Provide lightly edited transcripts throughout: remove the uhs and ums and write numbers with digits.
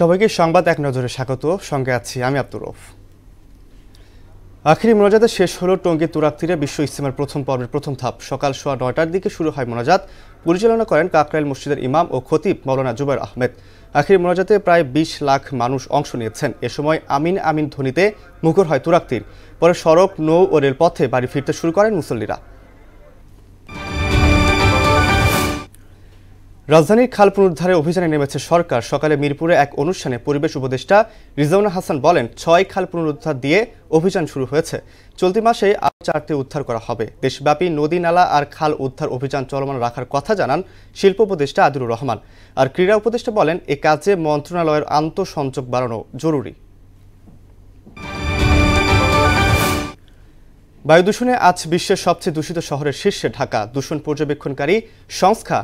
সবাইকে সংবাদ এক নজরে স্বাগত। সঙ্গে আছি আমি আব্দুর রউফ। আখেরি মোনাজাতে শেষ হলো টঙ্গী তুরাগ তীরে বিশ্ব ইজতেমার প্রথম পর্বের প্রথম ধাপ। সকাল 9:15টার দিকে শুরু হয় মোনাজাত। পরিচালনা করেন কাকরাইল মসজিদের ইমাম ও খতিব মাওলানা জুবায়ের আহমেদ। আখেরি মোনাজাতে প্রায় 20 লাখ মানুষ অংশ নিয়েছেন। এ সময় আমিন আমিন ধ্বনিতে মুখর হয় তুরাগ তীর। পরে সড়ক, নৌ ও রেলপথে বাড়ি ফিরতে শুরু করেন মুসল্লিরা। রাজধানীর খাল পুনরুদ্ধারে অভিযানে নেমেছে সরকার। সকালে মিরপুরে এক অনুষ্ঠানে পরিবেশ উপদেষ্টা রিজওয়ানা হাসান বলেন, 6 খাল পুনরুদ্ধার দিয়ে অভিযান শুরু হয়েছে। চলতি মাসে আরও 4টি উদ্ধার করা হবে। দেশব্যাপী নদী, নালা আর খাল উদ্ধার অভিযান চলমান রাখার কথা জানান শিল্প উপদেষ্টা আদিলুর রহমান। আর ক্রীড়া উপদেষ্টা বলেন, এ কাজে মন্ত্রণালয়ের আন্তঃসংযোগ বাড়ানো জরুরি। বায়ু দূষণে আজ বিশ্বের সবচেয়ে দূষিত শহরের শীর্ষে ঢাকা। দূষণ পর্যবেক্ষণকারী সংস্থা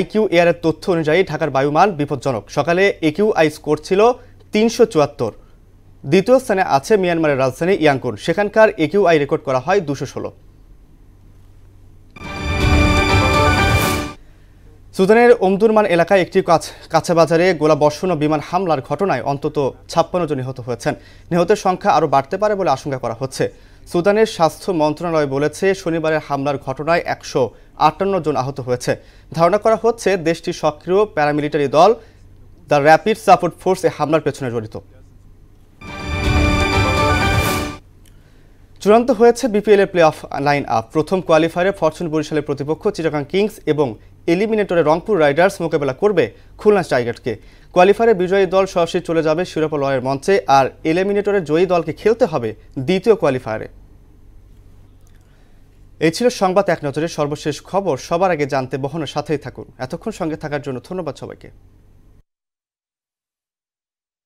IQ এয়ারের তথ্য অনুযায়ী ঢাকার বায়ুমান বিপজ্জনক। সকালে AQI স্কোর ছিল 374। দ্বিতীয় স্থানে আছে মিয়ানমারের রাজধানী ইয়াঙ্গুন। সেখানকার AQI রেকর্ড করা হয় 216। সুদানের ওমদুরমান এলাকায় একটি কাঁচা বাজারে গোলাবর্ষণ ও বিমান হামলার ঘটনায় অন্তত 56 জন নিহত হয়েছেন। নিহতের সংখ্যা আরও বাড়তে পারে বলে আশঙ্কা করা হচ্ছে। সুদানের স্বাস্থ্য মন্ত্রণালয় বলেছে, শনিবারের হামলার ঘটনায় 158 জন আহত হয়েছে। ধারণা করা হচ্ছে দেশটির সক্রিয় প্যারামিলিটারি দল দ্য র্যাপিড সাপোর্ট ফোর্স এই হামলার পেছনে জড়িত। চূড়ান্ত হয়েছে BPL এর প্লে অফ লাইন আপ। প্রথম কোয়ালিফায়ারে ফরচুন বরিশালের প্রতিপক্ষ চিটাগাং কিংস এবং এলিমিনেটরে রংপুর রাইডার্স মোকাবেলা করবে খুলনা টাইগার্সকে। কোয়ালিফায়ারে বিজয়ী দল সরাসরি চলে যাবে শিরোপা লড়াইয়ের মঞ্চে, আর এলিমিনেটরে জয়ী দলকে খেলতে হবে দ্বিতীয় কোয়ালিফায়ারে। এই ছিল সংবাদ এক নজরের সর্বশেষ খবর। সবার আগে জানতে বহনের সাথেই থাকুন। এতক্ষণ সঙ্গে থাকার জন্য ধন্যবাদ সবাইকে।